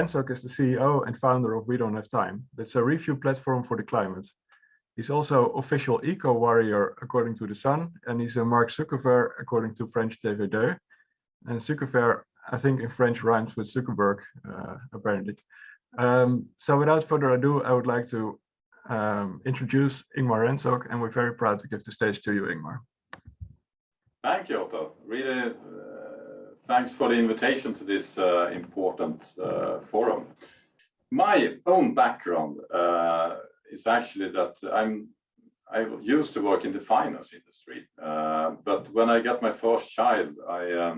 Rentzhog is the CEO and founder of We Don't Have Time. That's a review platform for the climate. He's also official eco-warrior according to The Sun, and he's a Mark Zuckerberg according to French TV2. And Zuckerberg, I think in French rhymes with Zuckerberg, apparently. So without further ado, I would like to introduce Ingmar Rentzhog, and we're very proud to give the stage to you, Ingmar. Thank you, Otto. Really, thanks for the invitation to this important forum. My own background is actually that I used to work in the finance industry, but when I got my first child, I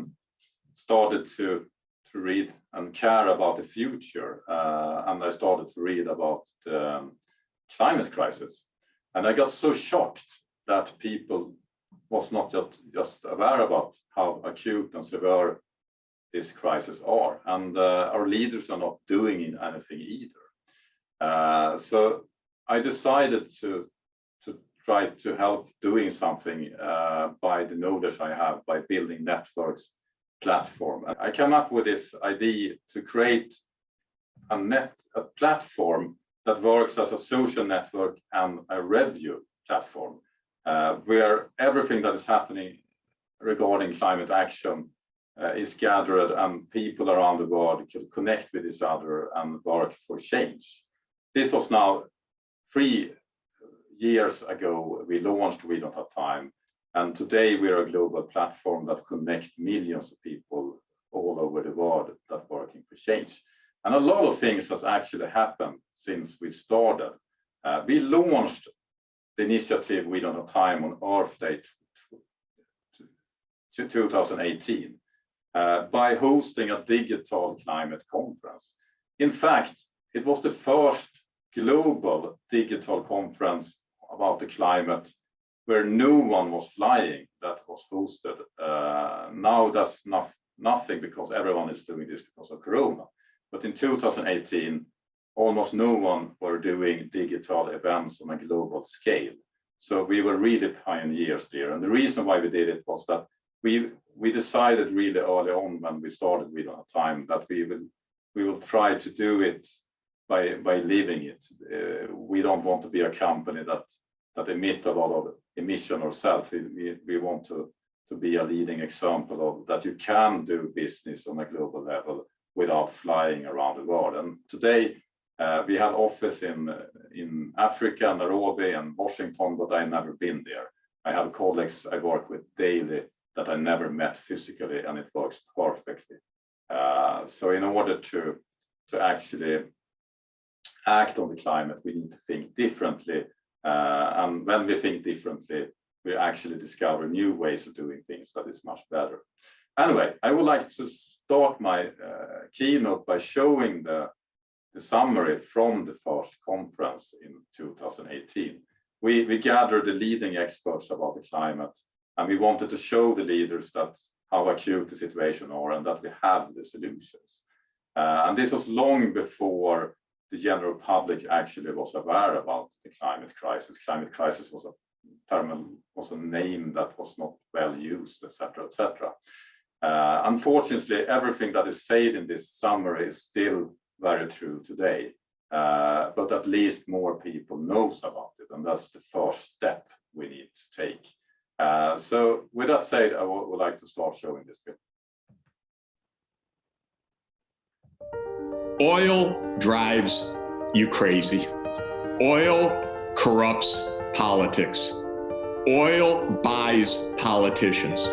started to read and care about the future, and I started to read about the climate crisis. And I got so shocked that people was not just aware about how acute and severe this crisis are, and our leaders are not doing anything either. So I decided to try to help doing something by the knowledge I have by building networks platform. I came up with this idea to create a platform that works as a social network and a review platform, where everything that is happening regarding climate action is gathered, and people around the world can connect with each other and work for change. This was now 3 years ago. We launched We Don't Have Time, and today we're a global platform that connects millions of people all over the world that are working for change. And a lot of things has actually happened since we started. We launched the initiative We Don't Have Time on Earth Day 2018 by hosting a digital climate conference. In fact, it was the first global digital conference about the climate where no one was flying that was hosted. Now that's nothing because everyone is doing this because of Corona. But in 2018, almost no one were doing digital events on a global scale. So we were really pioneers there. And the reason why we did it was that we decided really early on when we started We Don't Have Time that we will try to do it by living it. We don't want to be a company that emit a lot of emission ourselves. We want to be a leading example of that you can do business on a global level without flying around the world. And today we have office in Africa, Nairobi and Washington, but I've never been there. I have colleagues I work with daily that I never met physically, and it works perfectly. So in order to actually act on the climate, we need to think differently. And when we think differently, we actually discover new ways of doing things that is much better. Anyway, I would like to start my keynote by showing the summary from the first conference in 2018. We gathered the leading experts about the climate, and we wanted to show the leaders that how acute the situation are and that we have the solutions. And this was long before the general public actually was aware about the climate crisis. Climate crisis was a name that was not well used, etc., etc. Unfortunately, everything that is said in this summary is still very true today, but at least more people knows about it, and that's the first step we need to take. So with that said, I would like to start showing this film. Oil drives you crazy. Oil corrupts politics. Oil buys politicians.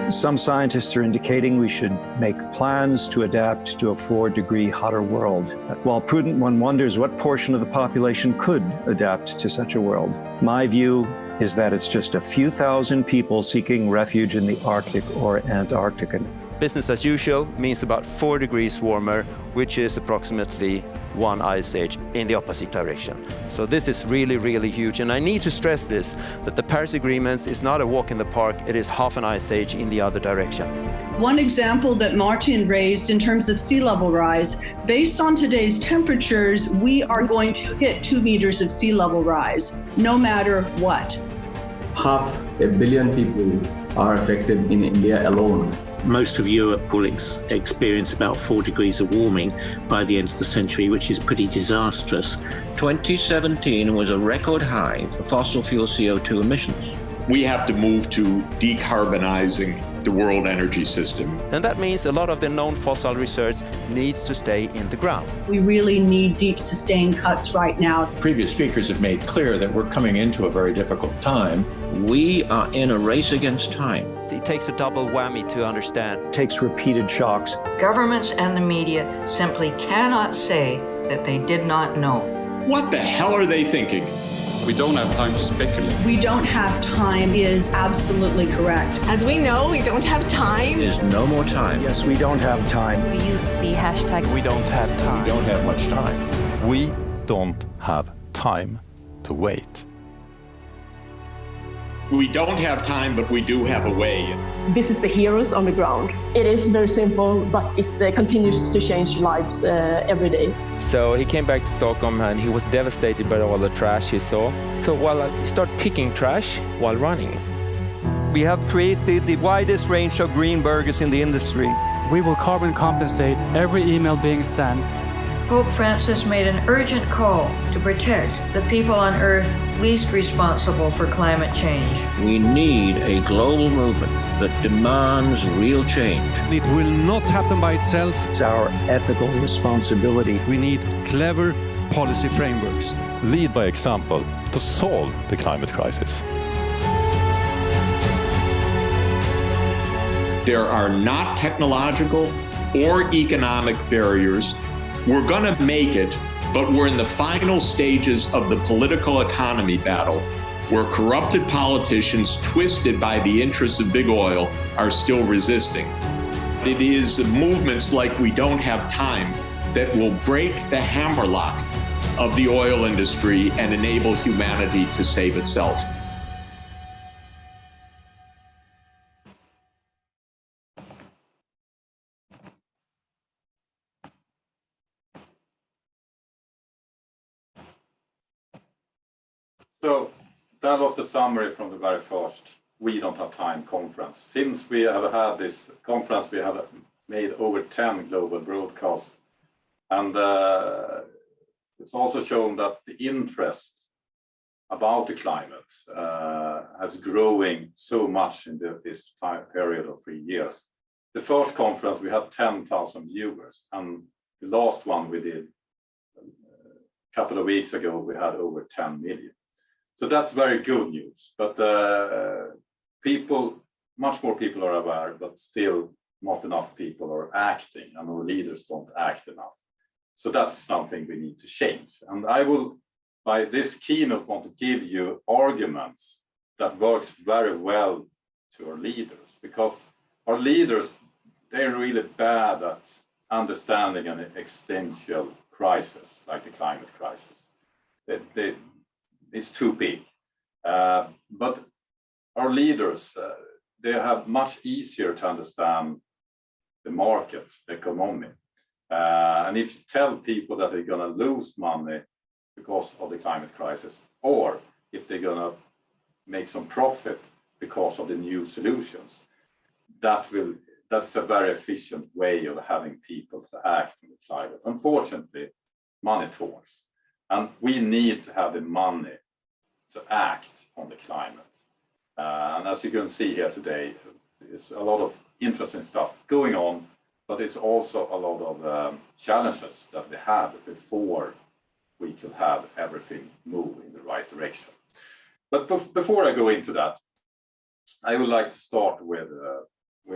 Some scientists are indicating we should make plans to adapt to a 4-degree hotter world. While prudent one wonders what portion of the population could adapt to such a world. My view is that it's just a few thousand people seeking refuge in the Arctic or Antarctica. Business as usual means about 4 degrees warmer, which is approximately 1 ice age in the opposite direction. So this is really, really huge. And I need to stress this, that the Paris Agreement is not a walk in the park, it is half an ice age in the other direction. One example that Martin raised in terms of sea level rise, based on today's temperatures, we are going to hit 2 meters of sea level rise, no matter what. 500 million people are affected in India alone. Most of Europe will experience about 4 degrees of warming by the end of the century, which is pretty disastrous. 2017 was a record high for fossil fuel CO2 emissions. We have to move to decarbonizing the world energy system. And that means a lot of the known fossil research needs to stay in the ground. We really need deep, sustained cuts right now. Previous speakers have made clear that we're coming into a very difficult time. We are in a race against time. It takes a double whammy to understand. It takes repeated shocks. Governments and the media simply cannot say that they did not know. What the hell are they thinking? We don't have time to speculate. We don't have time is absolutely correct. As we know, we don't have time. There's no more time. Yes, we don't have time. We use the hashtag we don't have time. We don't have much time. We don't have time to wait. We don't have time, but we do have a way. This is the heroes on the ground. It is very simple, but it continues to change lives every day. So he came back to Stockholm and he was devastated by all the trash he saw. So he started picking trash while running. We have created the widest range of green burgers in the industry. We will carbon compensate every email being sent. Pope Francis made an urgent call to protect the people on Earth least responsible for climate change. We need a global movement that demands real change. It will not happen by itself. It's our ethical responsibility. We need clever policy frameworks. Lead by example to solve the climate crisis. There are not technological or economic barriers. We're going to make it, but we're in the final stages of the political economy battle, where corrupted politicians, twisted by the interests of big oil, are still resisting. It is movements like We Don't Have Time that will break the hammerlock of the oil industry and enable humanity to save itself. So that was the summary from the very first We Don't Have Time conference. Since we have had this conference, we have made over 10 global broadcasts. And it's also shown that the interest about the climate has growing so much in this time period of 3 years. The first conference, we had 10,000 viewers. And the last one we did a couple of weeks ago, we had over 10 million. So that's very good news, but much more people are aware, but still not enough people are acting, and our leaders don't act enough. So that's something we need to change. And I will, by this keynote, want to give you arguments that works very well to our leaders, because our leaders, they're really bad at understanding an existential crisis, like the climate crisis. It's too big. But our leaders, they have much easier to understand the market, the economy. And if you tell people that they're going to lose money because of the climate crisis, or if they're going to make some profit because of the new solutions, that's a very efficient way of having people to act on the climate. Unfortunately, money talks. And we need to have the money to act on the climate. And as you can see here today, it's a lot of interesting stuff going on, but it's also a lot of challenges that we had before we could have everything move in the right direction. But before I go into that, I would like to start with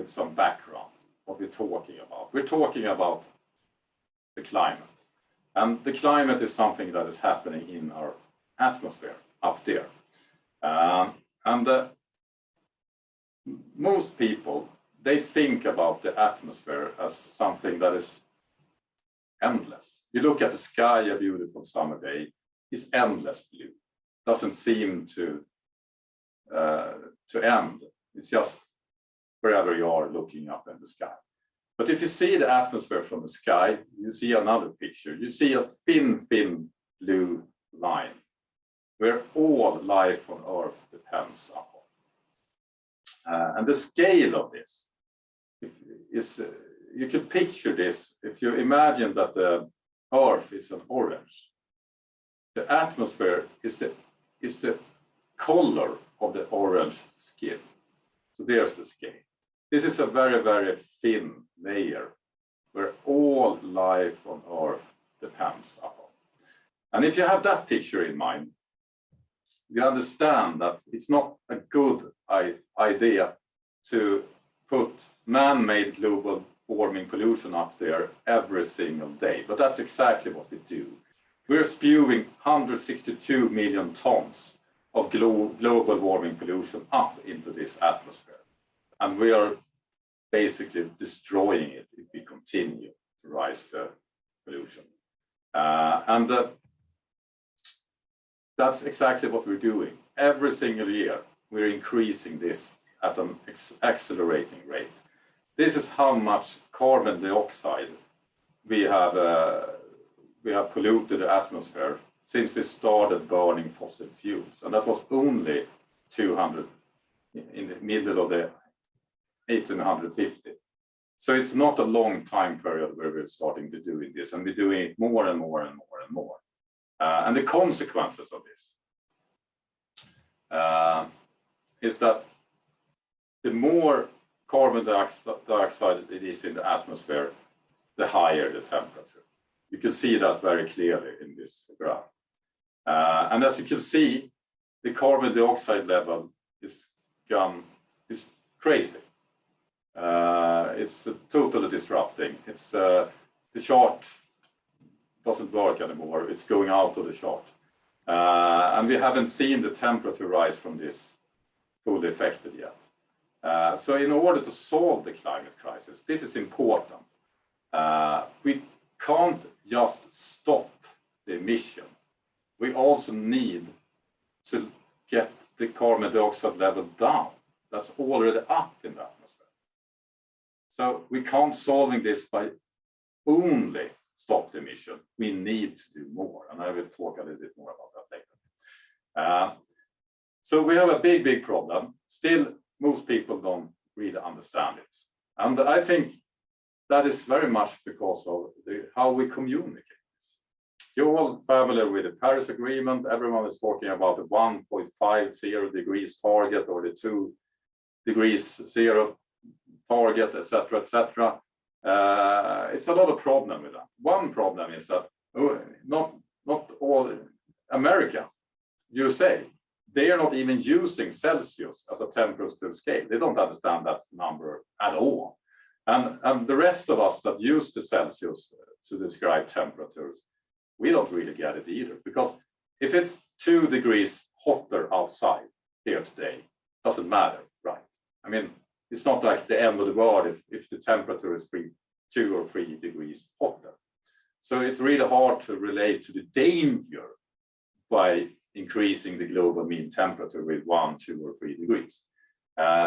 some background, what we're talking about. We're talking about the climate. And the climate is something that is happening in our atmosphere up there. Most people, they think about the atmosphere as something that is endless. You look at the sky, a beautiful summer day, it's endless blue. Doesn't seem to end. It's just wherever you are looking up in the sky. But if you see the atmosphere from the sky, you see another picture. You see a thin blue line where all life on Earth depends upon. And the scale of this is, you can picture this if you imagine that the Earth is an orange. The atmosphere is the color of the orange skin. So there's the scale. This is a very, very thin layer where all life on Earth depends upon. And if you have that picture in mind, you understand that it's not a good idea to put man-made global warming pollution up there every single day. But that's exactly what we do. We're spewing 162 million tons of global warming pollution up into this atmosphere. And we are basically destroying it if we continue to rise the pollution. That's exactly what we're doing. Every single year, we're increasing this at an accelerating rate. This is how much carbon dioxide we have polluted the atmosphere since we started burning fossil fuels. And that was only 200 in the middle of the 1850. So it's not a long time period where we're starting to do this, and we're doing it more and more and more and more. And the consequences of this is that the more carbon dioxide it is in the atmosphere, the higher the temperature. You can see that very clearly in this graph. And as you can see, the carbon dioxide level is crazy. It's totally disrupting. It's the chart doesn't work anymore. It's going out of the chart. And we haven't seen the temperature rise from this fully affected yet. So in order to solve the climate crisis, this is important. We can't just stop the emission. We also need to get the carbon dioxide level down. That's already up in the atmosphere. So we can't solve this by only stop the emission. We need to do more, and I will talk a little bit more about that later. So we have a big problem. Still, most people don't really understand it. And I think that is very much because of how we communicate this. You're all familiar with the Paris Agreement. Everyone is talking about the 1.50 degrees target or the 2 degrees zero target, etc., etc. It's a lot of problem with that. One problem is that not all America, USA, they are not even using Celsius as a temperature scale. They don't understand that number at all. And the rest of us that use the Celsius to describe temperatures, we don't really get it either. Because if it's 2 degrees hotter outside here today, doesn't matter, right? I mean, it's not like the end of the world if the temperature is 2 or 3 degrees hotter. So it's really hard to relate to the danger by increasing the global mean temperature with 1, 2, or 3 degrees.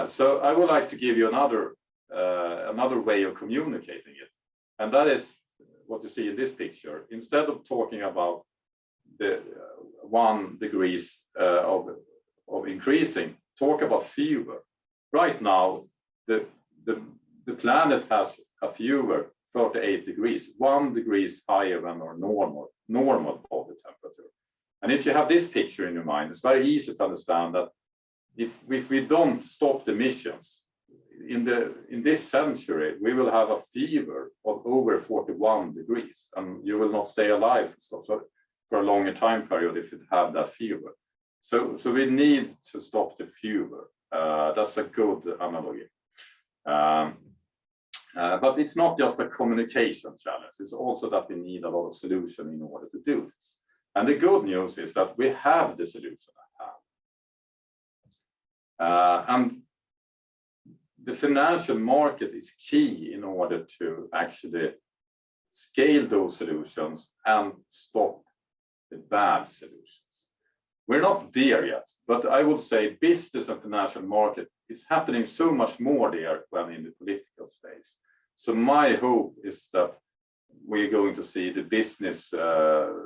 So I would like to give you another way of communicating it. And that is what you see in this picture. Instead of talking about the 1 degrees of increasing, talk about fewer. Right now, the planet has a fewer 38 degrees, 1 degree higher than our normal body temperature. And if you have this picture in your mind, it's very easy to understand that if we don't stop the emissions, in this century, we will have a fever of over 41 degrees, and you will not stay alive for a longer time period if you have that fever. So we need to stop the fever. That's a good analogy. But it's not just a communication challenge. It's also that we need a lot of solution in order to do this. And the good news is that we have the solution at hand. And the financial market is key in order to actually scale those solutions and stop the bad solutions. We're not there yet, but I would say business and financial market, it's happening so much more there than in the political space. So my hope is that we're going to see the business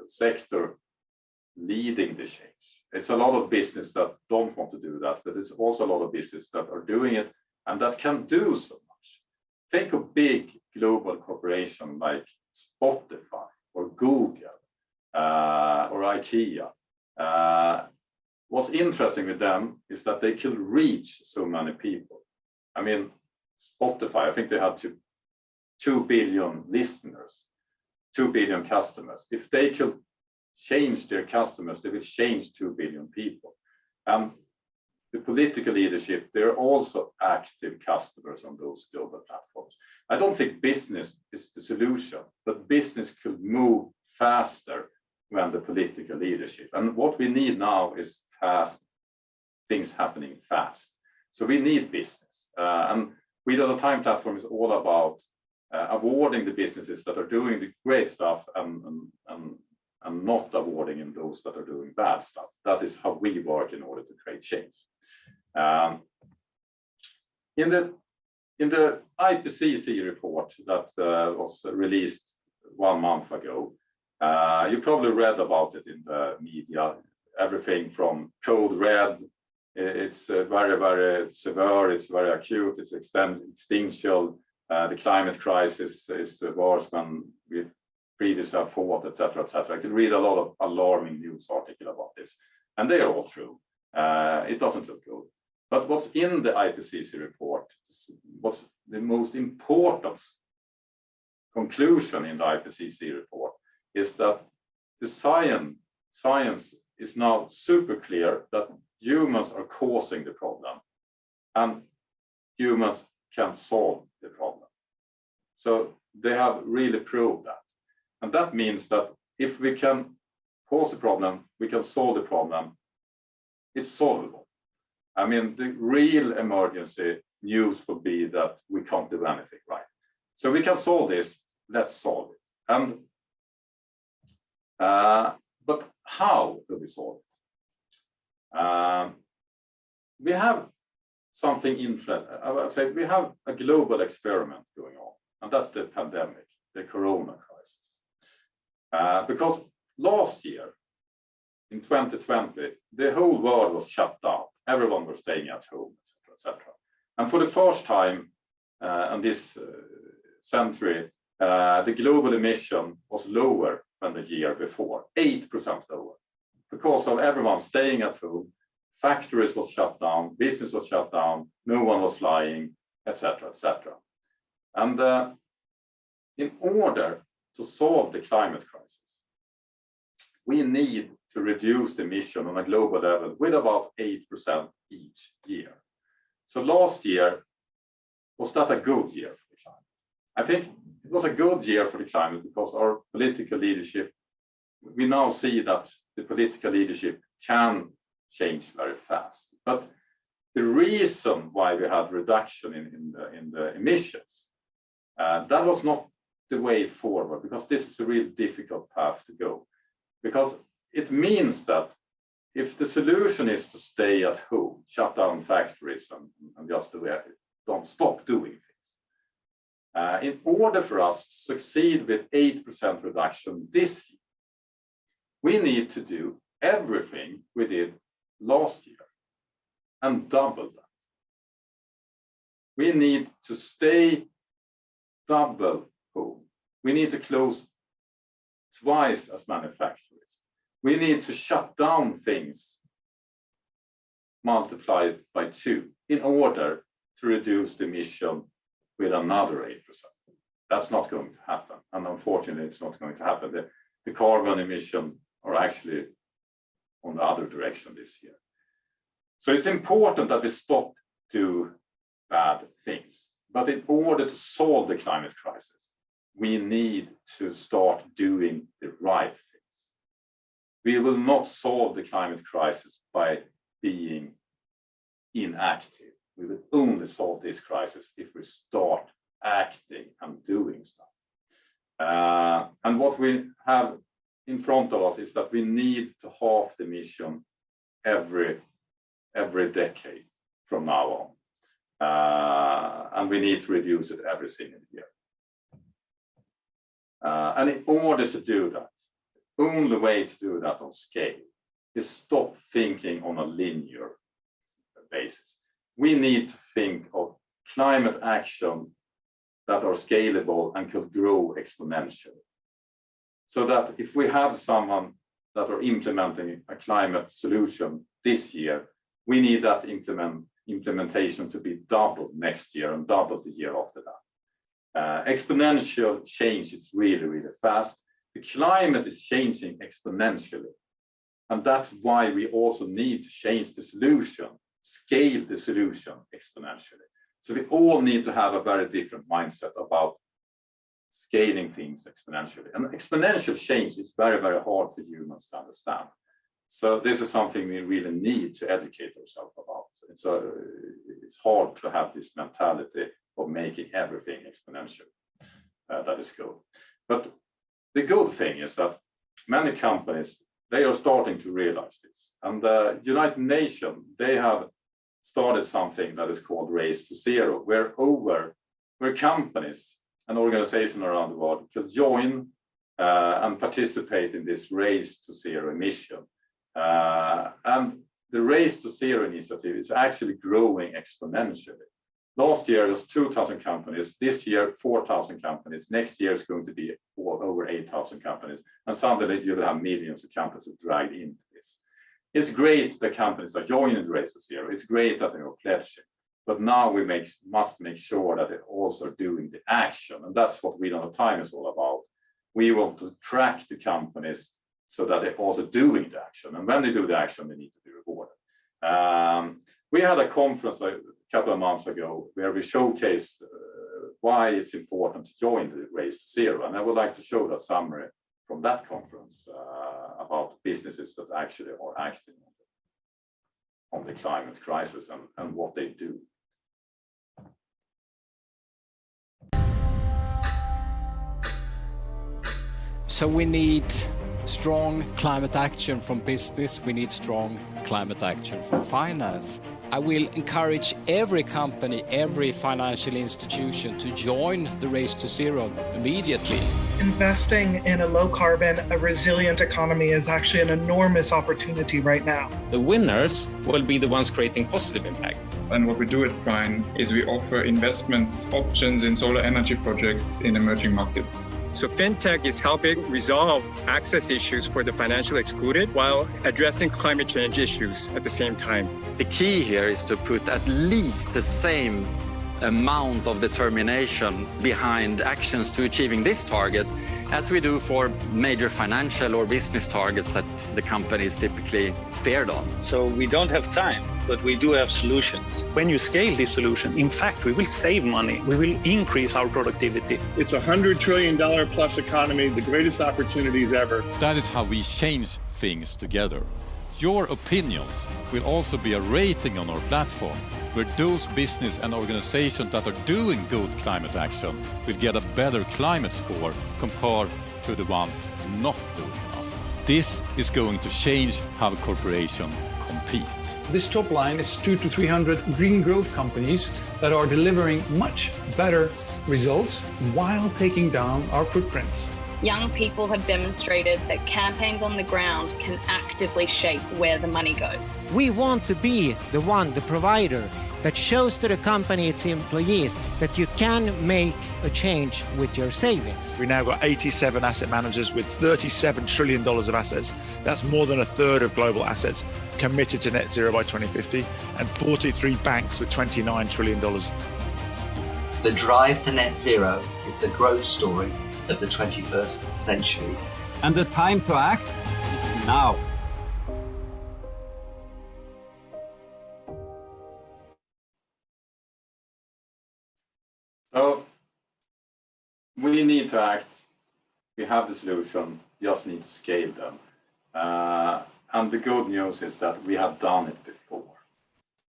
sector leading the change. It's a lot of business that don't want to do that, but it's also a lot of business that are doing it and that can do so much. Think of big global corporations like Spotify or Google or IKEA. What's interesting with them is that they can reach so many people. I mean, Spotify, I think they have 2 billion listeners, 2 billion customers. If they could change their customers, they will change 2 billion people. And the political leadership, they're also active customers on those global platforms. I don't think business is the solution, but business could move faster when the political leadership. And what we need now is fast things happening fast. So we need business. And We the Time platform is all about awarding the businesses that are doing the great stuff and not awarding in those that are doing bad stuff. That is how we work in order to create change. In the IPCC report that was released 1 month ago, you probably read about it in the media. Everything from code red, it's very, very severe, it's very acute, it's existential. The climate crisis is worse than we previously have thought, etc., etc. I could read a lot of alarming news articles about this, and they are all true. It doesn't look good. But what's in the IPCC report, what's the most important conclusion in the IPCC report is that the science is now super clear that humans are causing the problem and humans can solve the problem. So they have really proved that. And that means that if we can cause the problem, we can solve the problem, it's solvable. I mean, the real emergency news would be that we can't do anything right. So we can solve this, let's solve it. And but how do we solve it? We have something interesting. I would say we have a global experiment going on, and that's the pandemic, the corona crisis. Because last year, in 2020, the whole world was shut down. Everyone was staying at home, etc., etc. And for the first time in this century, the global emission was lower than the year before, 8% lower. Because of everyone staying at home, factories was shut down, business was shut down, no one was flying, etc., etc. And in order to solve the climate crisis, we need to reduce the emission on a global level with about 8% each year. So last year, was that a good year for the climate? I think it was a good year for the climate because our political leadership, we now see that the political leadership can change very fast. But the reason why we had reduction in the emissions, that was not the way forward, because this is a really difficult path to go. Because it means that if the solution is to stay at home, shut down factories and just don't stop doing things, in order for us to succeed with 8% reduction this year, we need to do everything we did last year and double that. We need to stay double home. We need to close twice as many factories. We need to shut down things multiplied by 2 in order to reduce the emission with another 8%. That's not going to happen. And unfortunately, it's not going to happen. The carbon emission are actually on the other direction this year. So it's important that we stop doing bad things. But in order to solve the climate crisis, we need to start doing the right things. We will not solve the climate crisis by being inactive. We will only solve this crisis if we start acting and doing stuff. And what we have in front of us is that we need to halve the emission every decade from now on. And we need to reduce it every single year. And in order to do that, the only way to do that on scale is stop thinking on a linear basis. We need to think of climate action that are scalable and could grow exponentially. So that if we have someone that are implementing a climate solution this year, we need that implementation to be doubled next year and double the year after that. Exponential change is really, really fast. The climate is changing exponentially. And that's why we also need to change the solution, scale the solution exponentially. So we all need to have a very different mindset about scaling things exponentially. And exponential change is very, very hard for humans to understand. So this is something we really need to educate ourselves about. It's hard to have this mentality of making everything exponential. That is good. But the good thing is that many companies, they are starting to realize this. And the United Nations, they have started something that is called Race to Zero, where companies and organizations around the world could join and participate in this Race to Zero emission. And the Race to Zero initiative is actually growing exponentially. Last year, it was 2,000 companies. This year, 4,000 companies. Next year is going to be over 8,000 companies. And suddenly you will have millions of companies dragged into this. It's great that companies are joining the Race to Zero. It's great that they are pledging. But now we must make sure that they're also doing the action. And that's what We Don't Have Time is all about. We want to track the companies so that they're also doing the action. And when they do the action, they need to be rewarded. We had a conference a couple of months ago where we showcased why it's important to join the Race to Zero. And I would like to show that summary from that conference about businesses that actually are acting on the climate crisis and what they do. So we need strong climate action from business. We need strong climate action from finance. I will encourage every company, every financial institution to join the Race to Zero immediately. Investing in a low carbon, a resilient economy is actually an enormous opportunity right now. The winners will be the ones creating positive impact. And what we do at Brine is we offer investment options in solar energy projects in emerging markets. So FinTech is helping resolve access issues for the financially excluded while addressing climate change issues at the same time. The key here is to put at least the same amount of determination behind actions to achieving this target as we do for major financial or business targets that the company is typically steered on. So we don't have time, but we do have solutions. When you scale this solution, in fact, we will save money. We will increase our productivity. It's a $100 trillion plus economy, the greatest opportunities ever. That is how we change things together. Your opinions will also be a rating on our platform, where those business and organizations that are doing good climate action will get a better climate score compared to the ones not doing enough. This is going to change how corporations compete. This top line is 200 to 300 green growth companies that are delivering much better results while taking down our footprints. Young people have demonstrated that campaigns on the ground can actively shape where the money goes. We want to be the provider that shows to the company, its employees, that you can make a change with your savings. We now got 87 asset managers with $37 trillion of assets. That's more than a third of global assets committed to net zero by 2050, and 43 banks with $29 trillion. The drive to net zero is the growth story of the 21st century. And the time to act is now. So we need to act. We have the solution, just need to scale them. And the good news is that we have done it before.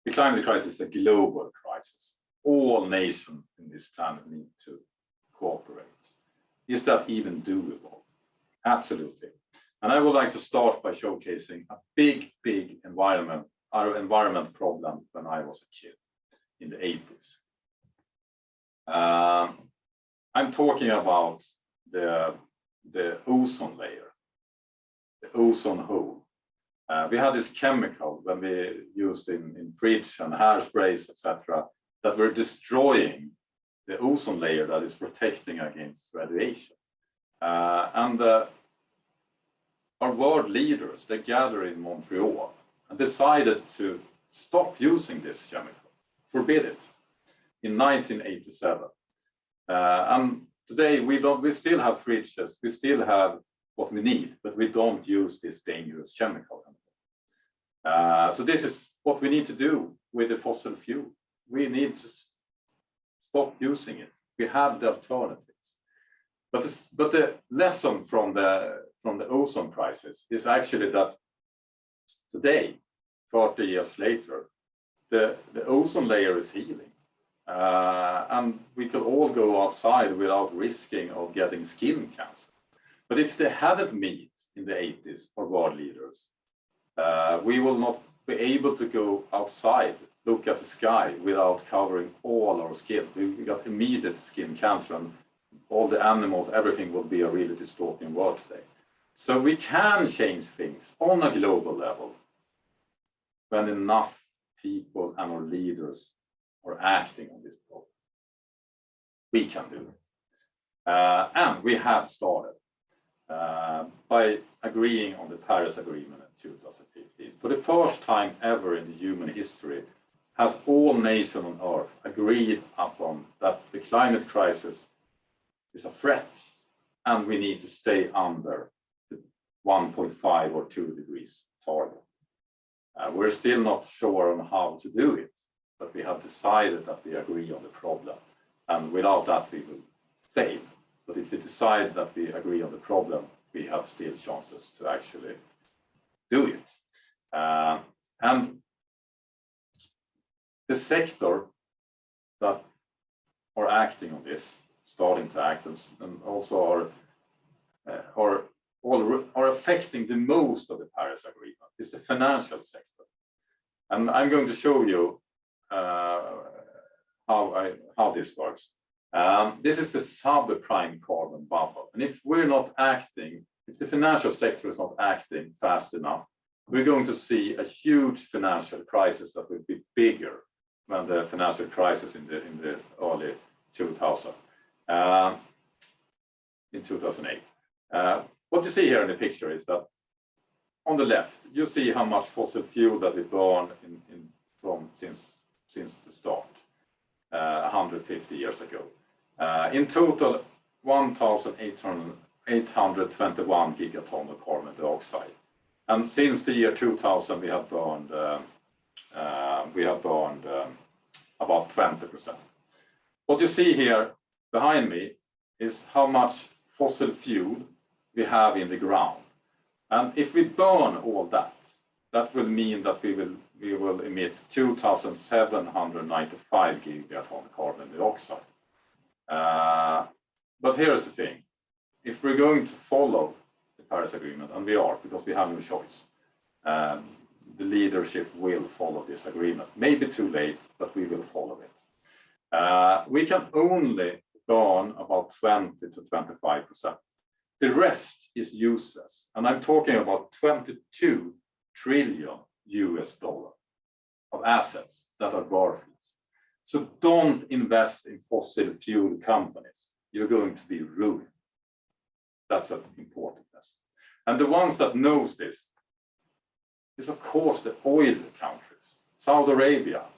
The climate crisis is a global crisis. All nations in this planet need to cooperate. Is that even doable? Absolutely. And I would like to start by showcasing a big environment problem when I was a kid in the 80s. I'm talking about the ozone layer, the ozone hole. We had this chemical when we used in fridge and hairsprays, etc., that were destroying the ozone layer that is protecting against radiation. Our world leaders, they gathered in Montreal and decided to stop using this chemical, forbid it, in 1987. And today we still have fridges, we still have what we need, but we don't use this dangerous chemical. So this is what we need to do with the fossil fuel. We need to stop using it. We have the alternatives. But the lesson from the ozone crisis is actually that today, 40 years later, the ozone layer is healing. And we can all go outside without risking of getting skin cancer. But if they hadn't met in the 80s, our world leaders, we will not be able to go outside, look at the sky without covering all our skin. We got immediate skin cancer, and all the animals, everything will be a really dystopian world today. So we can change things on a global level when enough people and our leaders are acting on this problem. We can do it. And we have started by agreeing on the Paris Agreement in 2015. For the first time ever in the human history, has all nations on Earth agreed upon that the climate crisis is a threat and we need to stay under the 1.5 or 2 degrees target. We're still not sure on how to do it, but we have decided that we agree on the problem. And without that, we will fail. But if we decide that we agree on the problem, we have still chances to actually do it. And the sector that are acting on this, starting to act, and also are affecting the most of the Paris Agreement is the financial sector. And I'm going to show you how this works. This is the subprime carbon bubble. And if we're not acting, if the financial sector is not acting fast enough, we're going to see a huge financial crisis that will be bigger than the financial crisis in the early 2000s, in 2008. What you see here in the picture is that on the left, you see how much fossil fuel that we burn since the start, 150 years ago. In total, 1,821 gigaton of carbon dioxide. And since the year 2000, we have burned about 20%. What you see here behind me is how much fossil fuel we have in the ground. And if we burn all that, that will mean that we will emit 2,795 gigaton carbon dioxide. But here's the thing. If we're going to follow the Paris Agreement, and we are, because we have no choice, the leadership will follow this agreement. Maybe too late, but we will follow it. We can only burn about 20 to 25%. The rest is useless. And I'm talking about 22 trillion US dollars of assets that are worthless. So don't invest in fossil fuel companies. You're going to be ruined. That's an important lesson. And the ones that knows this is, of course, the oil countries. Saudi Arabia,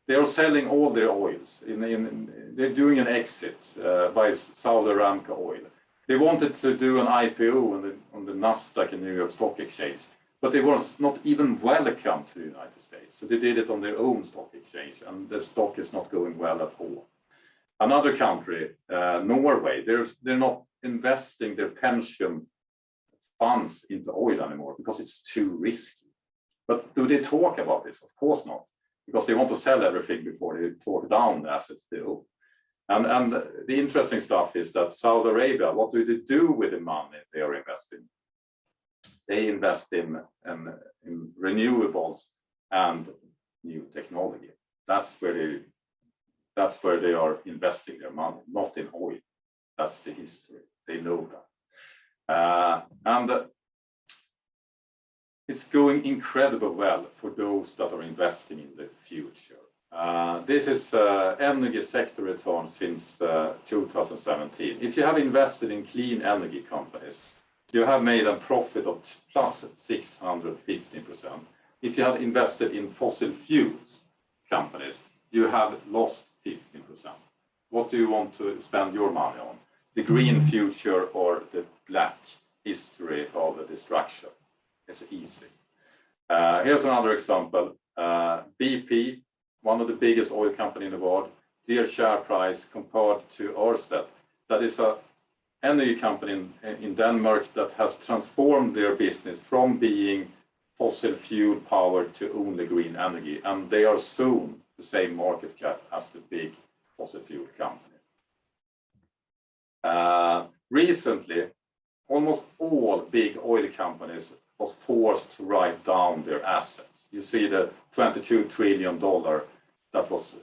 they are selling all their oils. They're doing an exit by Saudi Aramco oil. They wanted to do an IPO on the Nasdaq and New York Stock Exchange, but they were not even welcome to the United States. So they did it on their own stock exchange, and the stock is not going well at all. Another country, Norway, they're not investing their pension funds into oil anymore because it's too risky. But do they talk about this? Of course not, because they want to sell everything before they talk down the assets they own. And the interesting stuff is that Saudi Arabia, what do they do with the money they are investing? They invest in renewables and new technology. That's where they are investing their money, not in oil. That's the history. They know that. And it's going incredibly well for those that are investing in the future. This is energy sector return since 2017. If you have invested in clean energy companies, you have made a profit of plus 615%. If you have invested in fossil fuels companies, you have lost 15%. What do you want to spend your money on? The green future or the black history of the destruction? It's easy. Here's another example. BP, one of the biggest oil company in the world, their share price compared to Ørsted, that is an energy company in Denmark that has transformed their business from being fossil fuel powered to only green energy, and they are soon the same market cap as the big fossil fuel company. Recently, almost all big oil companies was forced to write down their assets. You see the $22 trillion that was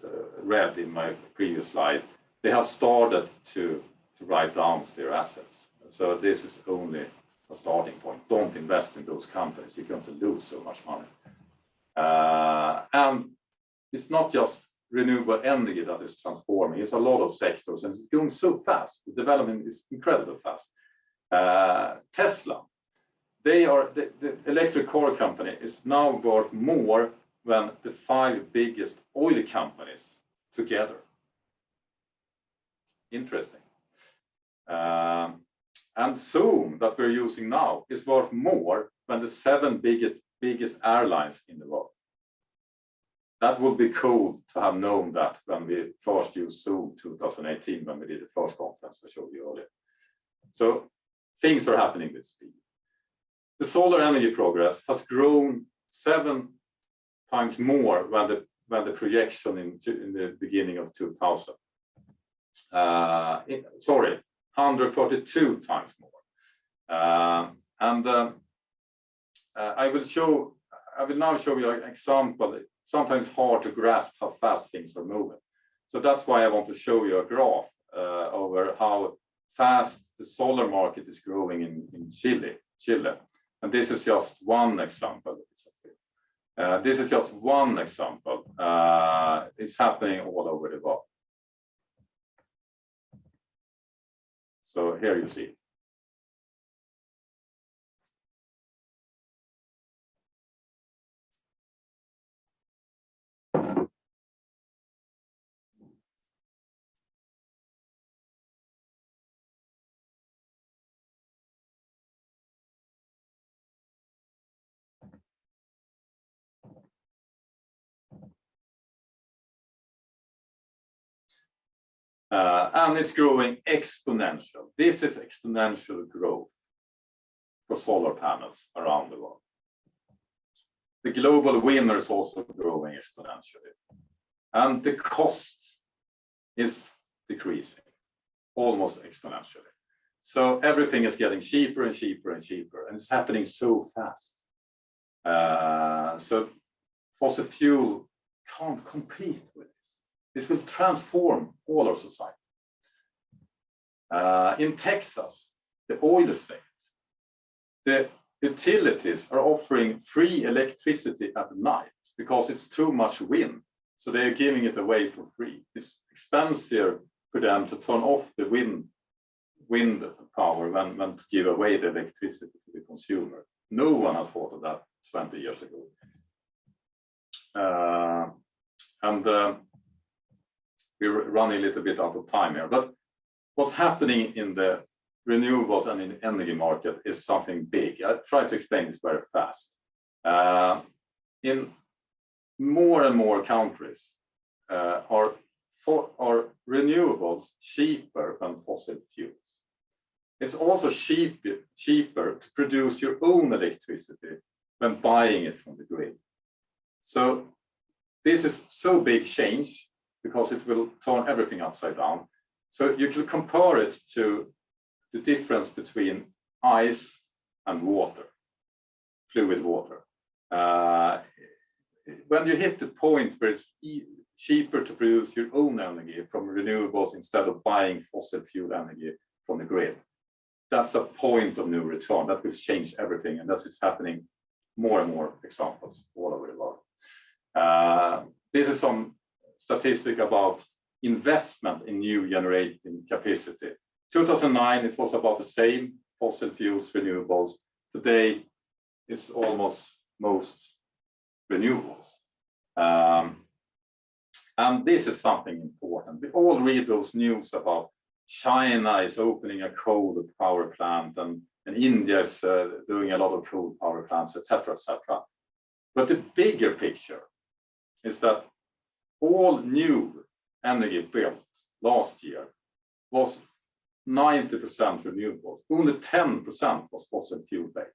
read in my previous slide. They have started to write down their assets. So this is only a starting point. Don't invest in those companies. You're going to lose so much money. And it's not just renewable energy that is transforming. It's a lot of sectors, and it's going so fast. The development is incredibly fast. Tesla, the electric car company is now worth more than the 5 biggest oil companies together. Interesting. And Zoom that we're using now is worth more than the 7 biggest airlines in the world. That would be cool to have known that when we first used Zoom 2018, when we did the first conference I showed you earlier. So things are happening with speed. The solar energy progress has grown 7 times more than the projection in the beginning of 2000. 142 times more. I will now show you an example. It's sometimes hard to grasp how fast things are moving. So that's why I want to show you a graph over how fast the solar market is growing in Chile. And this is just one example. This is just one example. It's happening all over the world. So here you see it. And it's growing exponential. This is exponential growth for solar panels around the world. The global winner is also growing exponentially. And the cost is decreasing, almost exponentially. So everything is getting cheaper and cheaper and cheaper, and it's happening so fast. So fossil fuel can't compete with this. This will transform all our society. In Texas, the oil state, the utilities are offering free electricity at night because it's too much wind. So they're giving it away for free. It's expensive for them to turn off the wind power than to give away the electricity to the consumer. No one has thought of that 20 years ago. We're running a little bit out of time here, but what's happening in the renewables and in the energy market is something big. I try to explain this very fast. In more and more countries, are renewables cheaper than fossil fuels. It's also cheaper to produce your own electricity than buying it from the grid. So this is so big change because it will turn everything upside down. So you can compare it to the difference between ice and water, fluid water. When you hit the point where it's cheaper to produce your own energy from renewables instead of buying fossil fuel energy from the grid, that's a point of no return. That will change everything, and that is happening more and more examples all over the world. This is some statistic about investment in new generating capacity. 2009, it was about the same, fossil fuels, renewables. Today, it's almost most renewables. And this is something important. We all read those news about China is opening a coal power plant and India is doing a lot of coal power plants, etc., etc. But the bigger picture is that all new energy built last year was 90% renewables. Only 10% was fossil fuel based.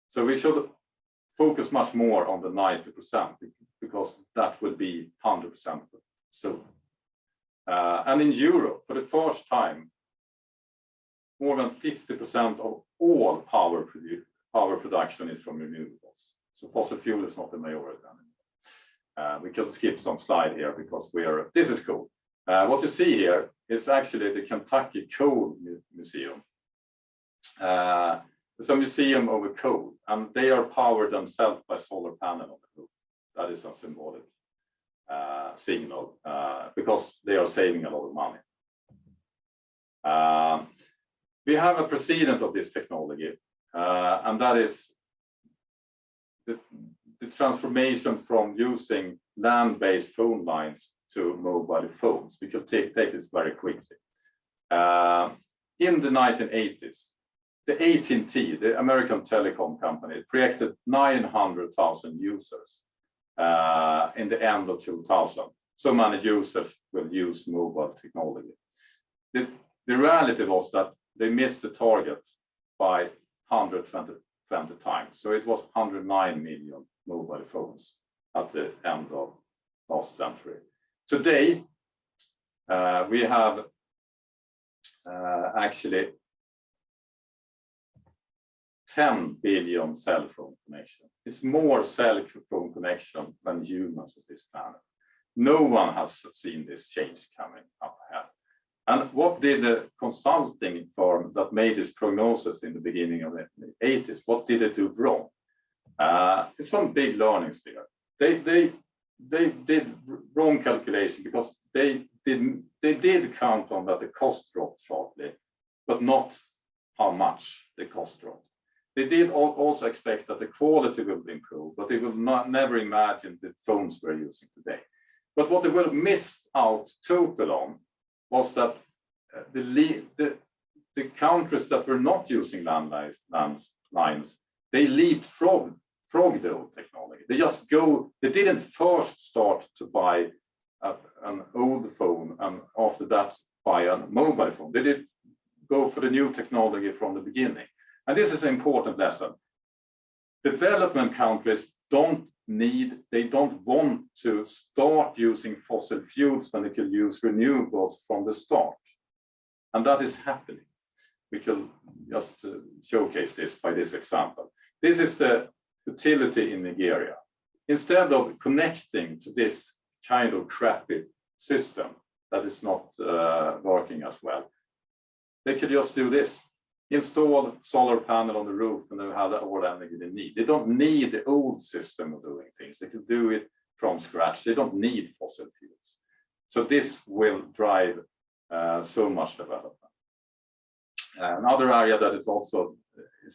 So we should focus much more on the 90% because that will be 100% soon. And in Europe, for the first time, more than 50% of all power production is from renewables. So fossil fuel is not the majority anymore. We can skip some slide here because this is cool. What you see here is actually the Kentucky Coal Museum. It's a museum over coal, and they are powered themselves by solar panel on the roof. That is a symbolic signal because they are saving a lot of money. We have a precedent of this technology, and that is the transformation from using land-based phone lines to mobile phones. We can take this very quickly. In the 1980s, the AT&T, the American telecom company, projected 900,000 users in the end of 2000. So many users will use mobile technology. The reality was that they missed the target by 120 times. So it was 109 million mobile phones at the end of last century. Today, we have actually 10 billion cell phone connections. It's more cell phone connection than humans on this planet. No one has seen this change coming up ahead. And what did the consulting firm that made this prognosis in the beginning of the 80s, what did it do wrong? It's some big learnings there. They did wrong calculation because they did count on that the cost dropped sharply, but not how much the cost dropped. They did also expect that the quality will improve, but they will never imagine the phones we're using today. But what they will have missed out total on was that the countries that were not using landlines, they leapfrogged the old technology. They didn't first start to buy an old phone and after that buy a mobile phone. They did go for the new technology from the beginning. And this is an important lesson. Development countries don't want to start using fossil fuels when they can use renewables from the start. And that is happening. We can just showcase this by this example. This is the utility in Nigeria. Instead of connecting to this kind of crappy system that is not working as well, they could just do this. Install solar panel on the roof and they have all the energy they need. They don't need the old system of doing things. They can do it from scratch. They don't need fossil fuels. So this will drive so much development. Another area that is also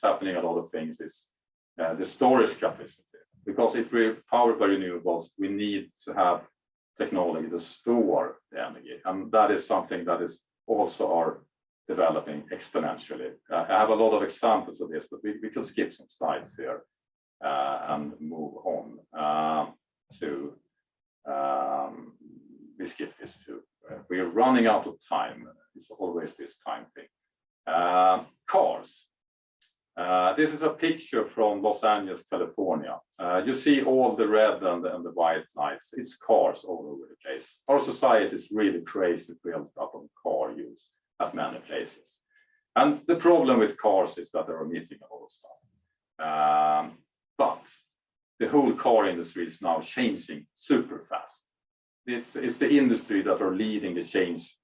happening a lot of things is the storage capacity. Because if we're powered by renewables, we need to have technology to store the energy. And that is something that is also our developing exponentially. I have a lot of examples of this, but we can skip some slides here and move on we skip this too. We are running out of time. It's always this time thing. Cars. This is a picture from Los Angeles, California. You see all the red and the white lights. It's cars all over the place. Our society is really crazy built up on car use at many places. And the problem with cars is that they're emitting a lot of stuff. But the whole car industry is now changing super fast. It's the industry that are leading the change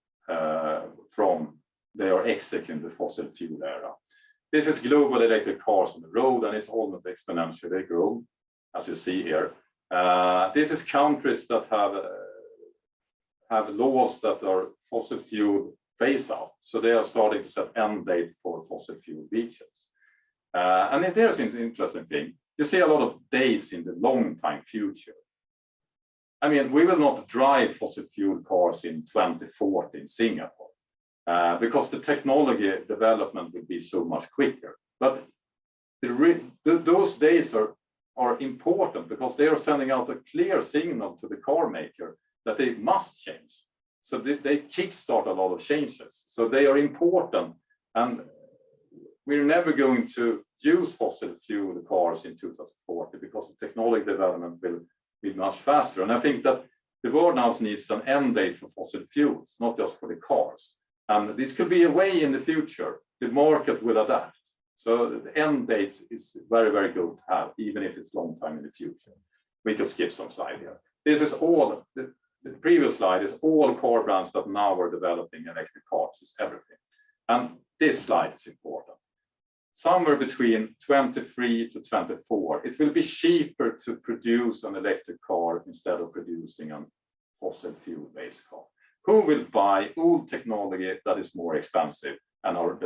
from they are exiting the fossil fuel era. This is global electric cars on the road, and it's almost exponentially grown, as you see here. This is countries that have laws that are fossil fuel phase out. So they are starting to set end date for fossil fuel vehicles. And there's an interesting thing. You see a lot of dates in the long time future. I mean, we will not drive fossil fuel cars in 2040 in Singapore because the technology development will be so much quicker. But those days are important because they are sending out a clear signal to the car maker that they must change. So they kickstart a lot of changes. So they are important, and we're never going to use fossil fuel cars in 2040 because the technology development will be much faster. And I think that the world now needs an end date for fossil fuels, not just for the cars. And it could be a way in the future, the market will adapt. So the end date is very, very good to have, even if it's long time in the future. We could skip some slide here. This is all, the previous slide is all car brands that now are developing electric cars, is everything. And this slide is important. Somewhere between 23 to 24, it will be cheaper to produce an electric car instead of producing a fossil fuel-based car. Who will buy old technology that is more expensive and are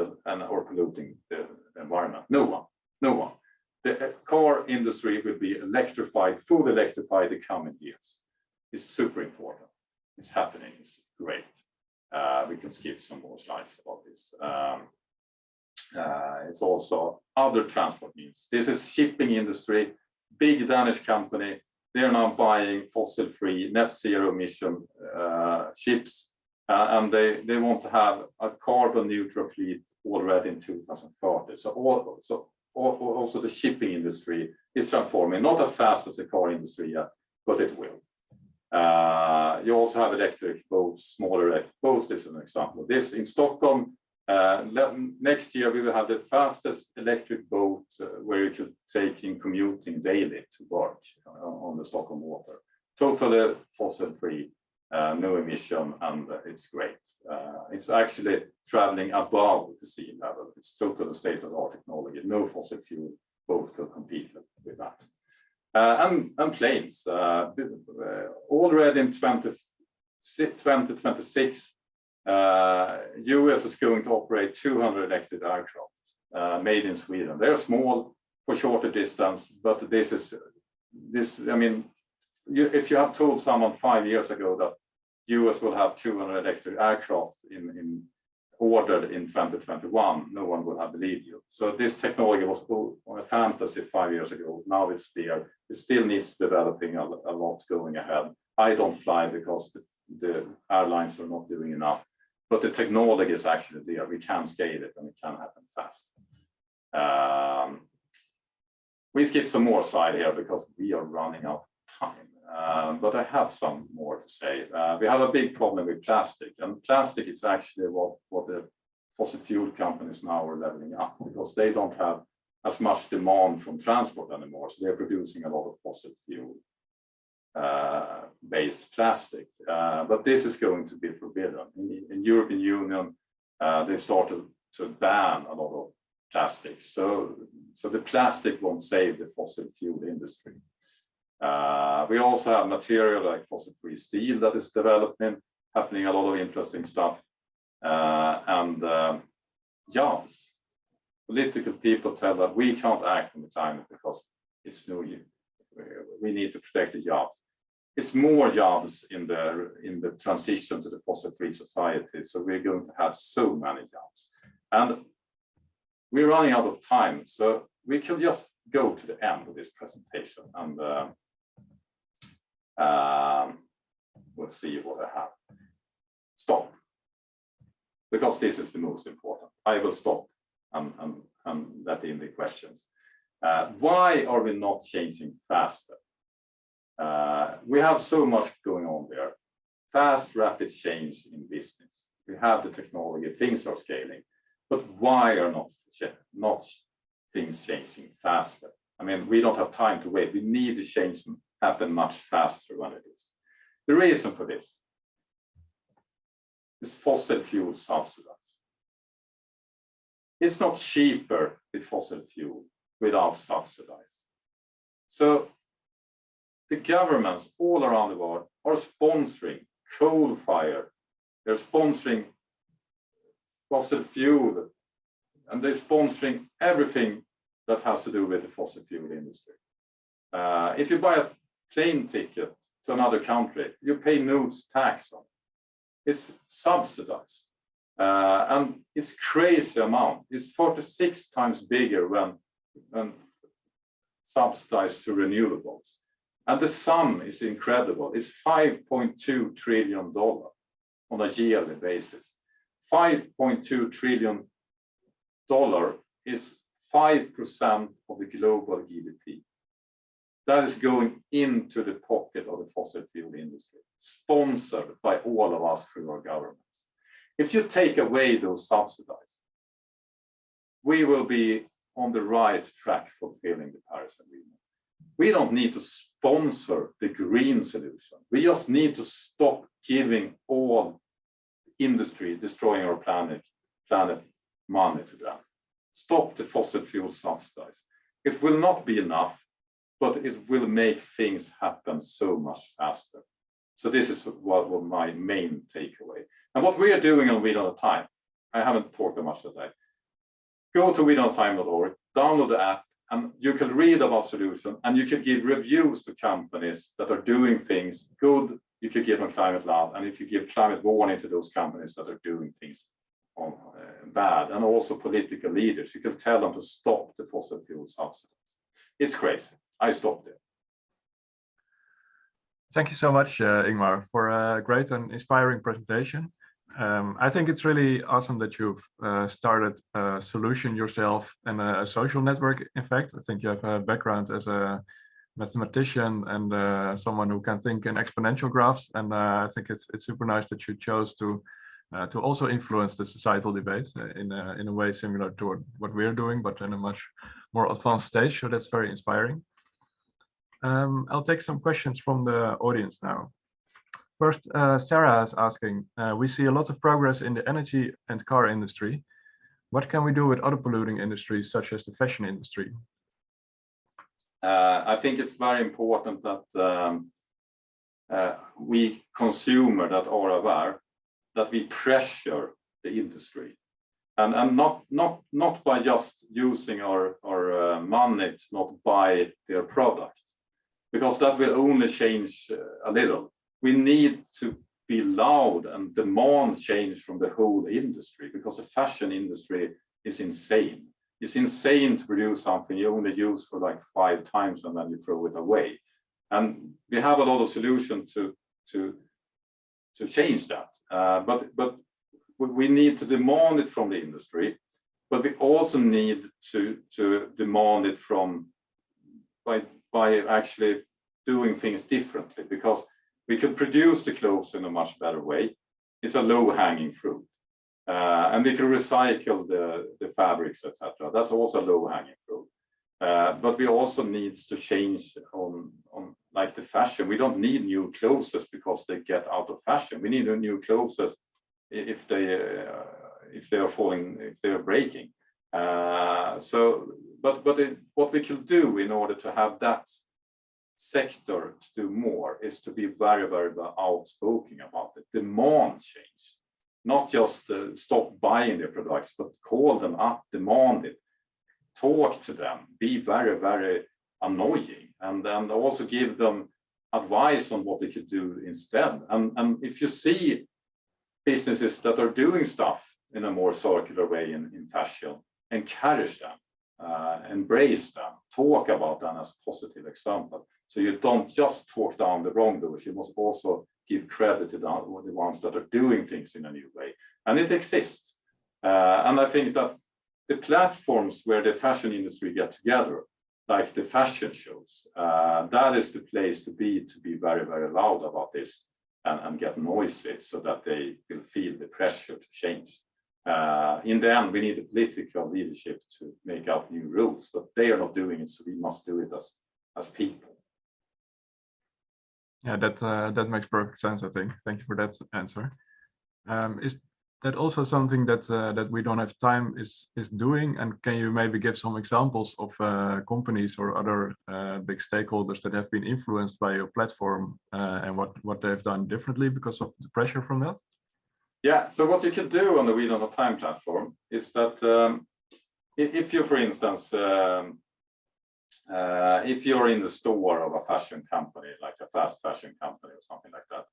polluting the environment? No one. No one. The car industry will be electrified, fully electrified the coming years. It's super important. It's happening. It's great. We can skip some more slides about this. It's also other transport means. This is shipping industry, big Danish company. They're now buying fossil-free, net zero emission ships, and they want to have a carbon neutral fleet already in 2030. So also the shipping industry is transforming, not as fast as the car industry yet, but it will. You also have electric boats, smaller electric boats. This is an example of this. In Stockholm, next year we will have the fastest electric boat where you could take in commuting daily to work on the Stockholm water. Totally fossil-free, no emission, and it's great. It's actually traveling above the sea level. It's totally state-of-the-art technology. No fossil fuel boat could compete with that. And planes. Already in 2026, US is going to operate 200 electric aircraft made in Sweden. They're small for shorter distance, but I mean, if you have told someone 5 years ago that US will have 200 electric aircraft ordered in 2021, no one would have believed you. So this technology was a fantasy 5 years ago. Now it's there. It still needs developing a lot going ahead. I don't fly because the airlines are not doing enough. But the technology is actually there. We can scale it and it can happen fast. We skip some more slide here because we are running out of time. But I have some more to say. We have a big problem with plastic, and plastic is actually what the fossil fuel companies now are leveling up because they don't have as much demand from transport anymore. So they're producing a lot of fossil fuel based plastic, but this is going to be forbidden. In European Union, they started to ban a lot of plastics. So the plastic won't save the fossil fuel industry. We also have material like fossil-free steel that is developing, happening a lot of interesting stuff. And jobs. Political people tell that we can't act on the climate because it's no use. We need to protect the jobs. It's more jobs in the transition to the fossil-free society. So we're going to have so many jobs. And we're running out of time. So we can just go to the end of this presentation and we'll see what I have. Stop. Because this is the most important. I will stop and let in the questions. Why are we not changing faster? We have so much going on there. Fast, rapid change in business. We have the technology, things are scaling. But why are not things changing faster? I mean, we don't have time to wait. We need the change to happen much faster than it is. The reason for this is fossil fuel subsidies. It's not cheaper with fossil fuel without subsidies. So the governments all around the world are sponsoring coal fire. They're sponsoring fossil fuel, and they're sponsoring everything that has to do with the fossil fuel industry. If you buy a plane ticket to another country, you pay no tax on it. It's subsidized. And it's crazy amount. It's 46 times bigger when subsidized to renewables. And the sum is incredible. It's $5.2 trillion on a yearly basis. $5.2 trillion is 5% of the global GDP. That is going into the pocket of the fossil fuel industry, sponsored by all of us through our governments. If you take away those subsidies, we will be on the right track fulfilling the Paris Agreement. We don't need to sponsor the green solution. We just need to stop giving all industry destroying our planet money to them. Stop the fossil fuel subsidies. It will not be enough, but it will make things happen so much faster. So this is what my main takeaway. And what we are doing on We Don't Have Time, I haven't talked much today. Go to wedonthavetime.org, download the app, and you can read about solutions, and you can give reviews to companies that are doing things good. You could give them climate love, and you could give climate warning to those companies that are doing things bad, and also political leaders. You can tell them to stop the fossil fuel subsidies. It's crazy. I stopped it. Thank you so much, Ingmar, for a great and inspiring presentation. I think it's really awesome that you've started a solution yourself and a social network. In fact, I think you have a background as a mathematician and someone who can think in exponential graphs. And I think it's super nice that you chose to also influence the societal debate in a way similar to what we're doing, but in a much more advanced stage. So that's very inspiring. I'll take some questions from the audience now. First, Sarah is asking, we see a lot of progress in the energy and car industry. What can we do with other polluting industries, such as the fashion industry? I think it's very important that we consumers that are aware that we pressure the industry, and not by just using our money to not buy their product, because that will only change a little. We need to be loud and demand change from the whole industry, because the fashion industry is insane. It's insane to produce something you only use for like 5 times and then you throw it away. And we have a lot of solutions to change that. But we need to demand it from the industry, but we also need to demand it from by actually doing things differently, because we can produce the clothes in a much better way. It's a low-hanging fruit. And we can recycle the fabrics, etc. That's also low-hanging fruit. But we also need to change on like the fashion. We don't need new clothes because they get out of fashion. We need new clothes if they are breaking. What we can do in order to have that sector to do more is to be very, very outspoken about it. Demand change, not just stop buying their products, but call them up, demand it, talk to them, be very, very annoying, and then also give them advice on what they could do instead. And if you see businesses that are doing stuff in a more circular way in fashion, encourage them, embrace them, talk about them as positive example. So you don't just talk down the wrongdoers, you must also give credit to the ones that are doing things in a new way. And it exists. And I think that the platforms where the fashion industry get together, like the fashion shows, that is the place to be very, very loud about this and get noisy so that they will feel the pressure to change. In the end, we need the political leadership to make out new rules, but they are not doing it, so we must do it as people. Yeah, that makes perfect sense, I think. Thank you for that answer. That also something that that we don't have time is doing. And can you maybe give some examples of companies or other big stakeholders that have been influenced by your platform and what they've done differently because of the pressure from that? Yeah, so what you can do on the We Don't Have Time platform is that if you, for instance, if you're in the store of a fashion company, like a fast fashion company or something like that,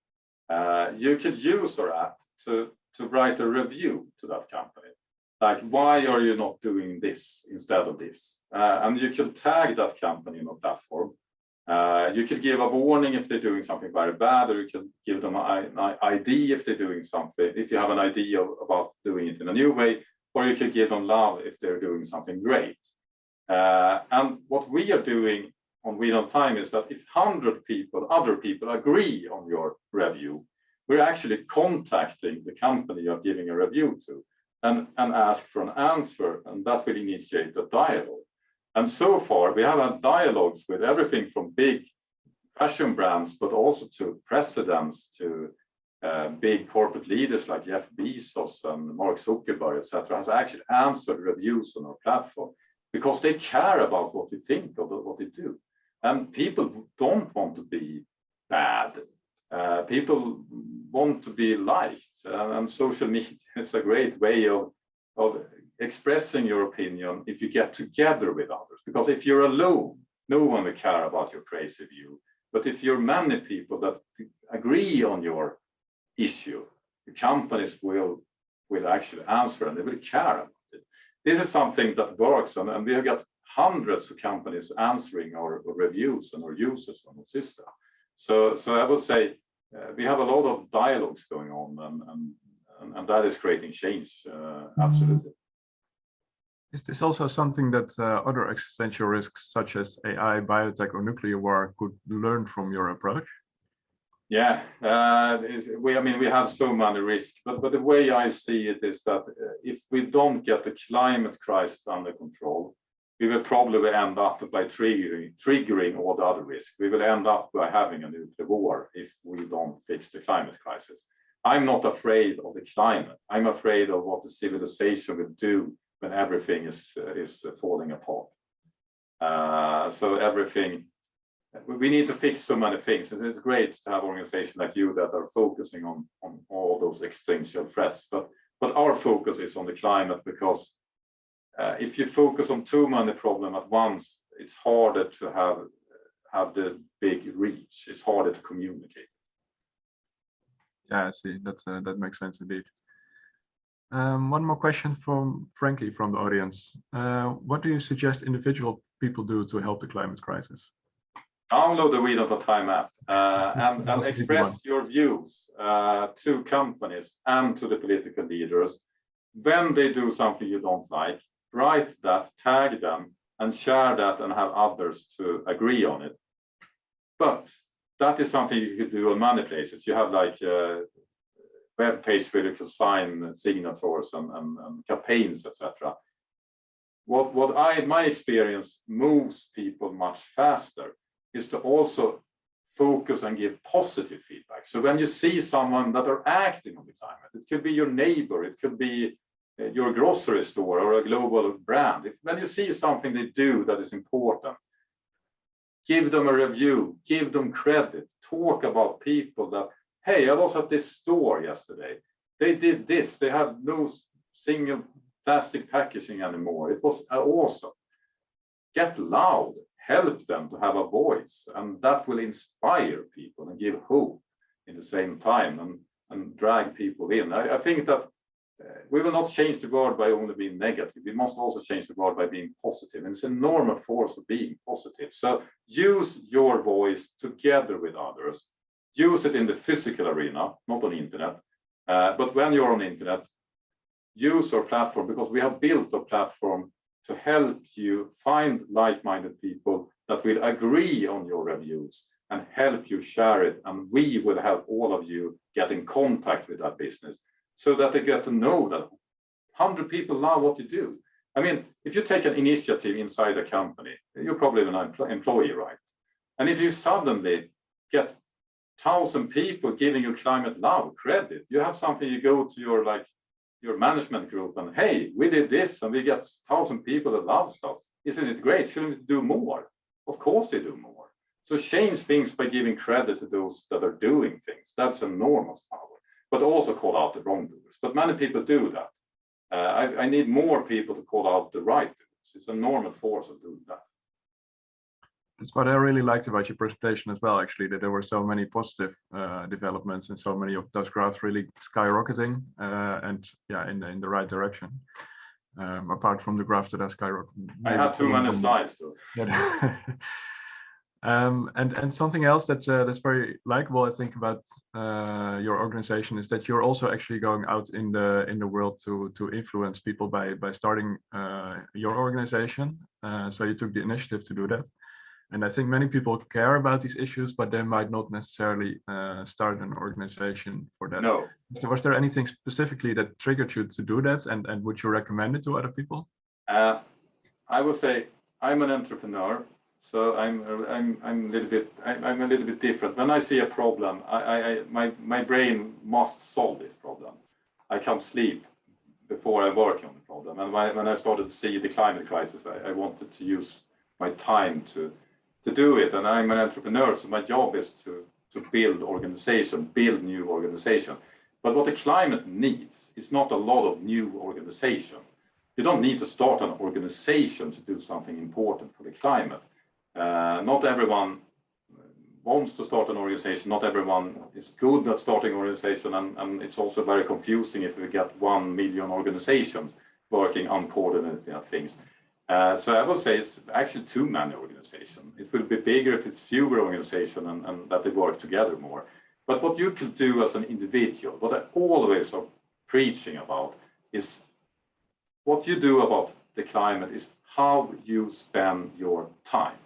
you could use our app to write a review to that company. Like, why are you not doing this instead of this? And you could tag that company in a platform. You could give a warning if they're doing something very bad, or you can give them an ID if they're doing something, if you have an idea about doing it in a new way, or you could give them love if they're doing something great. And what we are doing on We Don't Have Time is that if 100 people, other people agree on your review, we're actually contacting the company you're giving a review to and ask for an answer, and that will initiate a dialogue. And so far, we have had dialogues with everything from big fashion brands, but also to presidents, to big corporate leaders like Jeff Bezos and Mark Zuckerberg, etc., has actually answered reviews on our platform because they care about what we think of what they do. And people don't want to be bad. People want to be liked, and social media is a great way of expressing your opinion if you get together with others. Because if you're alone, no one will care about your crazy view. But if you're many people that agree on your issue, the companies will actually answer and they will care about it. This is something that works, and we have got hundreds of companies answering our reviews and our users on the system. So I would say we have a lot of dialogues going on, and that is creating change, absolutely. Is this also something that other existential risks such as AI, biotech, or nuclear war could learn from your approach? Yeah, we have so many risks, but the way I see it is that if we don't get the climate crisis under control, we will probably end up by triggering all the other risks. We will end up by having a nuclear war if we don't fix the climate crisis. I'm not afraid of the climate. I'm afraid of what the civilization will do when everything is falling apart. So everything, we need to fix so many things. It's great to have organizations like you that are focusing on all those existential threats. But our focus is on the climate, because if you focus on too many problems at once, it's harder to have the big reach. It's harder to communicate. Yeah, I see. That makes sense indeed. One more question from Frankie from the audience. What do you suggest individual people do to help the climate crisis? Download the We Don't Have Time app and express your views to companies and to the political leaders. When they do something you don't like, write that, tag them, and share that, and have others to agree on it. But that is something you could do on many places. You have like web page where you can sign signatures and campaigns, etc. My experience moves people much faster is to also focus and give positive feedback. So when you see someone that are acting on the climate, it could be your neighbor, it could be your grocery store or a global brand. When you see something they do that is important, give them a review, give them credit, talk about people that, hey, I was at this store yesterday. They did this. They have no single plastic packaging anymore. It was awesome. Get loud, help them to have a voice, and that will inspire people and give hope in the same time and drag people in. I think that we will not change the world by only being negative. We must also change the world by being positive. And it's a normal force of being positive. So use your voice together with others. Use it in the physical arena, not on the internet. But when you're on the internet, use our platform, because we have built a platform to help you find like-minded people that will agree on your reviews and help you share it. And we will help all of you get in contact with that business, so that they get to know that 100 people love what you do. I mean, if you take an initiative inside a company, you're probably an employee, right? And if you suddenly get 1,000 people giving you climate love credit, you have something, you go to your your management group and, hey, we did this and we get 1,000 people that loves us. Isn't it great? Shouldn't we do more? Of course they do more. So change things by giving credit to those that are doing things. That's enormous power. But also call out the wrongdoers. But many people do that. I need more people to call out the right doers. It's a normal force of doing that. That's what I really liked about your presentation as well, actually, that there were so many positive developments and so many of those graphs really skyrocketing and yeah, in the right direction. Apart from the graphs that are skyrocketing. I had too many slides though. Yeah. And something else that that's very likable, I think, about your organization is that you're also actually going out in the world to influence people by starting your organization. So you took the initiative to do that. And I think many people care about these issues, but they might not necessarily start an organization for that. No. So was there anything specifically that triggered you to do that, and would you recommend it to other people? I would say I'm an entrepreneur, so I'm a little bit different. When I see a problem, my brain must solve this problem. I can't sleep before I work on the problem. And when I started to see the climate crisis, I wanted to use my time to do it. And I'm an entrepreneur, so my job is to build organization, build new organization. But what the climate needs is not a lot of new organization. You don't need to start an organization to do something important for the climate. Not everyone wants to start an organization. Not everyone is good at starting an organization. And it's also very confusing if we get 1 million organizations working uncoordinated things. So I would say it's actually too many organizations. It will be bigger if it's fewer organizations and that they work together more. But what you could do as an individual, what I always are preaching about is what you do about the climate is how you spend your time.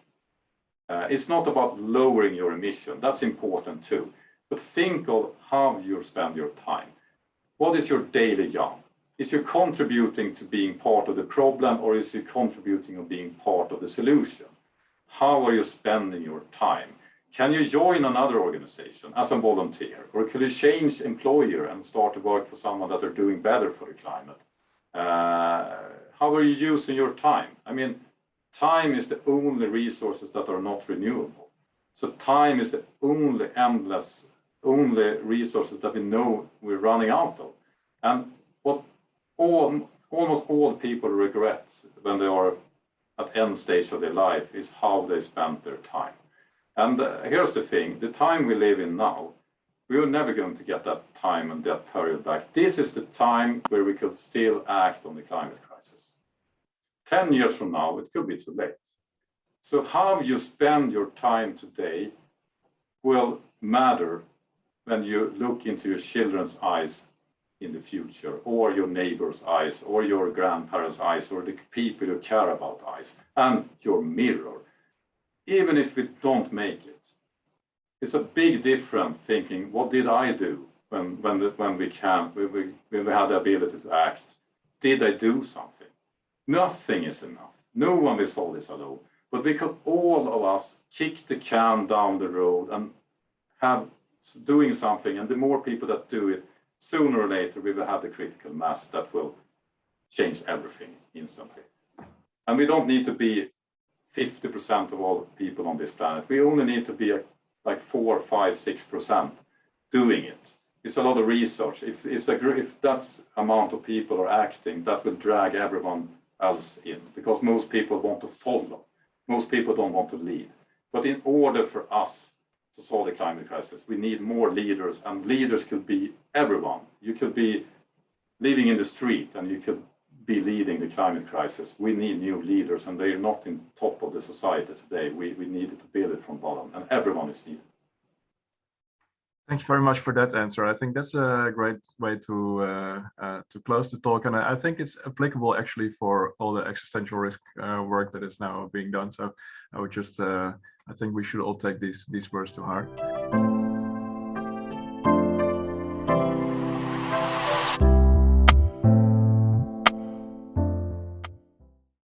It's not about lowering your emission. That's important too. But think of how you spend your time. What is your daily job? Is you contributing to being part of the problem, or is you contributing to being part of the solution? How are you spending your time? Can you join another organization as a volunteer? Or could you change employer and start to work for someone that are doing better for the climate? How are you using your time? I mean, time is the only resources that are not renewable. So time is the only resources that we know we're running out of. And what almost all people regret when they are at end stage of their life is how they spent their time. And here's the thing, the time we live in now, we are never going to get that time and that period back. This is the time where we could still act on the climate crisis. 10 years from now, it could be too late. So how you spend your time today will matter when you look into your children's eyes in the future, or your neighbor's eyes, or your grandparents' eyes, or the people you care about eyes, and your mirror. Even if we don't make it, it's a big difference thinking, what did I do when we had the ability to act? Did I do something? Nothing is enough. No one will solve this alone. But we could all of us kick the can down the road and have doing something. And the more people that do it, sooner or later we will have the critical mass that will change everything instantly. And we don't need to be 50% of all people on this planet. We only need to be like 4, 5, 6% doing it. It's a lot of research. If that's amount of people are acting, that will drag everyone else in, because most people want to follow. Most people don't want to lead. But in order for us to solve the climate crisis, we need more leaders, and leaders could be everyone. You could be living in the street and you could be leading the climate crisis. We need new leaders, and they are not in top of the society today. We needed to build it from bottom, and everyone is needed. Thank you very much for that answer. I think that's a great way to close the talk, and I think it's applicable actually for all the existential risk work that is now being done. So I would just I think we should all take these words to heart.